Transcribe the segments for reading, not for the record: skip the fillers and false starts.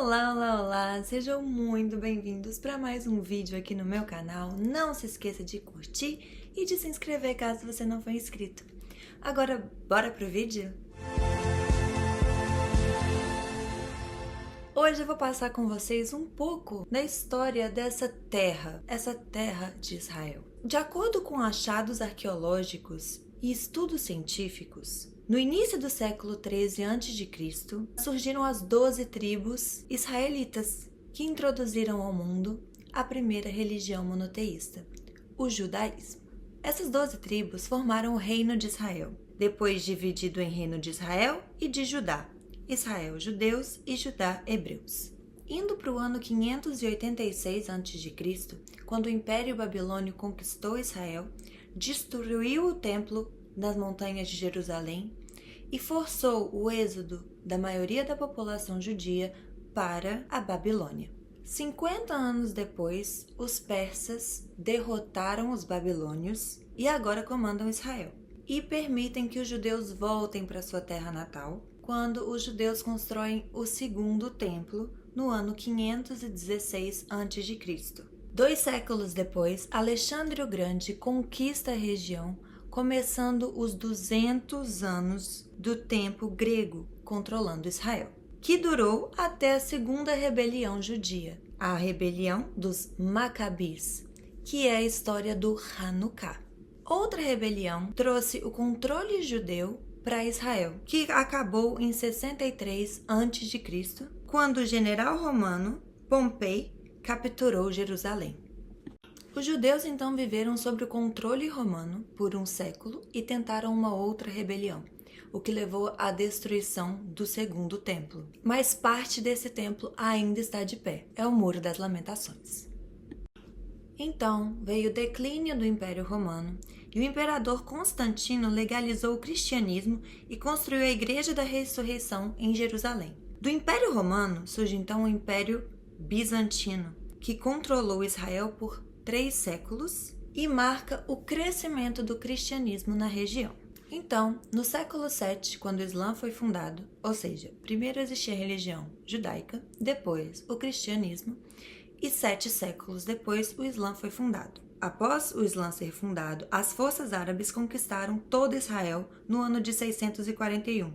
Olá, olá, olá! Sejam muito bem-vindos para mais um vídeo aqui no meu canal. Não se esqueça de curtir e de se inscrever caso você não for inscrito. Agora, bora pro vídeo? Hoje eu vou passar com vocês um pouco da história dessa terra, essa terra de Israel. De acordo com achados arqueológicos e estudos científicos, no início do século 13 a.C., surgiram as 12 tribos israelitas, que introduziram ao mundo a primeira religião monoteísta, o judaísmo. Essas 12 tribos formaram o Reino de Israel, depois dividido em Reino de Israel e de Judá, Israel judeus e Judá hebreus. Indo para o ano 586 a.C., quando o Império Babilônio conquistou Israel, destruiu o templo nas montanhas de Jerusalém e forçou o êxodo da maioria da população judia para a Babilônia. 50 anos depois, os persas derrotaram os babilônios e agora comandam Israel e permitem que os judeus voltem para sua terra natal quando os judeus constroem o segundo templo no ano 516 a.C. 2 séculos depois, Alexandre o Grande conquista a região, começando os 200 anos do tempo grego controlando Israel, que durou até a segunda rebelião judia, a rebelião dos Macabis, que é a história do Hanukkah. Outra rebelião trouxe o controle judeu para Israel, que acabou em 63 a.C., quando o general romano Pompei capturou Jerusalém. Os judeus então viveram sob o controle romano por um século e tentaram uma outra rebelião, o que levou à destruição do segundo templo. Mas parte desse templo ainda está de pé, é o Muro das Lamentações. Então veio o declínio do Império Romano e o imperador Constantino legalizou o cristianismo e construiu a Igreja da Ressurreição em Jerusalém. Do Império Romano surge então o Império Bizantino, que controlou Israel por 3 séculos e marca o crescimento do cristianismo na região. Então, no século VII, quando o Islã foi fundado, ou seja, primeiro existia a religião judaica, depois o cristianismo, e 7 séculos depois o Islã foi fundado. Após o Islã ser fundado, as forças árabes conquistaram todo Israel no ano de 641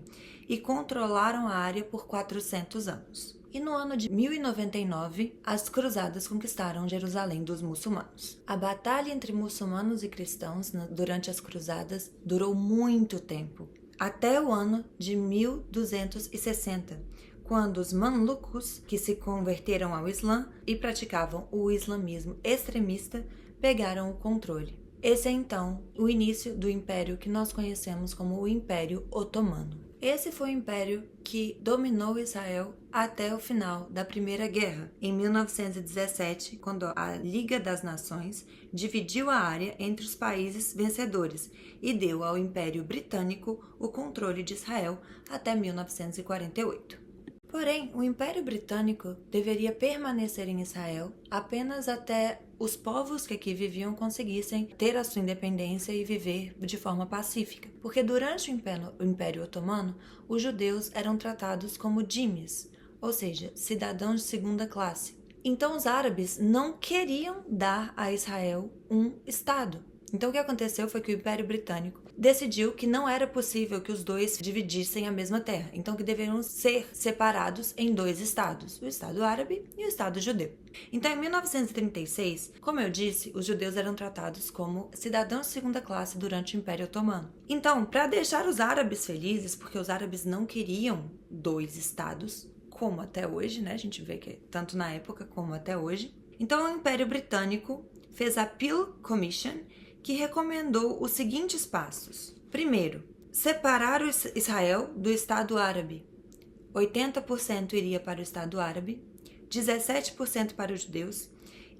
e controlaram a área por 400 anos. E no ano de 1099, as cruzadas conquistaram Jerusalém dos muçulmanos. A batalha entre muçulmanos e cristãos durante as cruzadas durou muito tempo, até o ano de 1260, quando os Mamlucos, que se converteram ao Islã e praticavam o islamismo extremista, pegaram o controle. Esse é então o início do império que nós conhecemos como o Império Otomano. Esse foi o império que dominou Israel até o final da Primeira Guerra, em 1917, quando a Liga das Nações dividiu a área entre os países vencedores e deu ao Império Britânico o controle de Israel até 1948. Porém, o Império Britânico deveria permanecer em Israel apenas até os povos que aqui viviam conseguissem ter a sua independência e viver de forma pacífica. Porque durante o Império Otomano, os judeus eram tratados como dhimmis, ou seja, cidadãos de segunda classe. Então os árabes não queriam dar a Israel um Estado. Então o que aconteceu foi que o Império Britânico decidiu que não era possível que os dois dividissem a mesma terra, então que deveriam ser separados em 2 estados, o Estado Árabe e o Estado Judeu. Então, em 1936, como eu disse, os judeus eram tratados como cidadãos de segunda classe durante o Império Otomano. Então, para deixar os árabes felizes, porque os árabes não queriam 2 estados, como até hoje, né? A gente vê que tanto na época como até hoje. Então, o Império Britânico fez a Peel Commission, que recomendou os seguintes passos. Primeiro, separar o Israel do Estado Árabe. 80% iria para o Estado Árabe, 17% para os judeus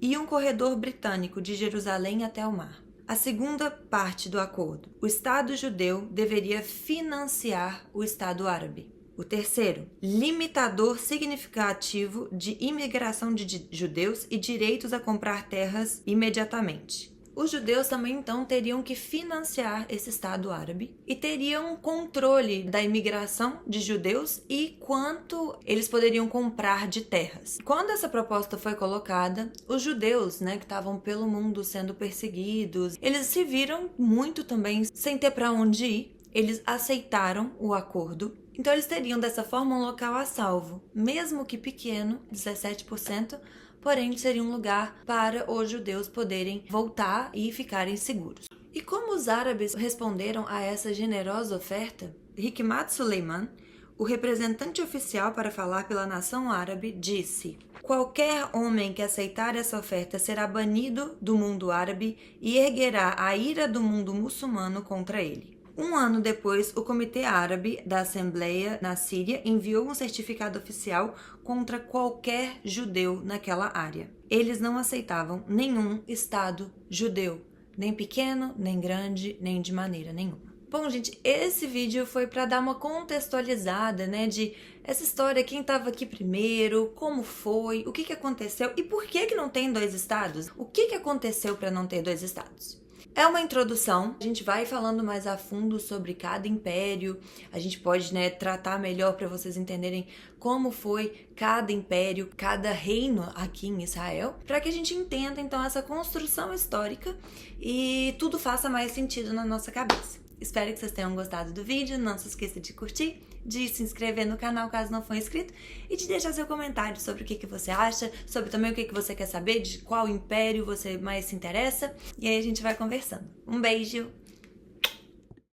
e um corredor britânico de Jerusalém até o mar. A segunda parte do acordo, o Estado judeu deveria financiar o Estado Árabe. O terceiro, limitador significativo de imigração de judeus e direitos a comprar terras imediatamente. os judeus também então teriam que financiar esse Estado árabe e teriam controle da imigração de judeus e quanto eles poderiam comprar de terras. Quando essa proposta foi colocada, os judeus, que estavam pelo mundo sendo perseguidos, eles se viram muito também sem ter para onde ir. Eles aceitaram o acordo. Então eles teriam dessa forma um local a salvo, mesmo que pequeno, 17%, porém seria um lugar para os judeus poderem voltar e ficarem seguros. E como os árabes responderam a essa generosa oferta? Hikmat Suleiman, o representante oficial para falar pela nação árabe, disse: qualquer homem que aceitar essa oferta será banido do mundo árabe e erguerá a ira do mundo muçulmano contra ele. Um ano depois, o Comitê Árabe da Assembleia na Síria enviou um certificado oficial contra qualquer judeu naquela área. Eles não aceitavam nenhum Estado judeu, nem pequeno, nem grande, nem de maneira nenhuma. Bom, gente, esse vídeo foi para dar uma contextualizada, de essa história, quem estava aqui primeiro, como foi, o que aconteceu e por que não tem dois estados? O que aconteceu para não ter dois estados? É uma introdução, a gente vai falando mais a fundo sobre cada império, a gente pode tratar melhor para vocês entenderem como foi cada império, cada reino aqui em Israel, para que a gente entenda então essa construção histórica e tudo faça mais sentido na nossa cabeça. Espero que vocês tenham gostado do vídeo, não se esqueça de curtir, de se inscrever no canal caso não for inscrito e de deixar seu comentário sobre o que você acha, sobre também o que você quer saber, de qual império você mais se interessa, e aí a gente vai conversando. Um beijo!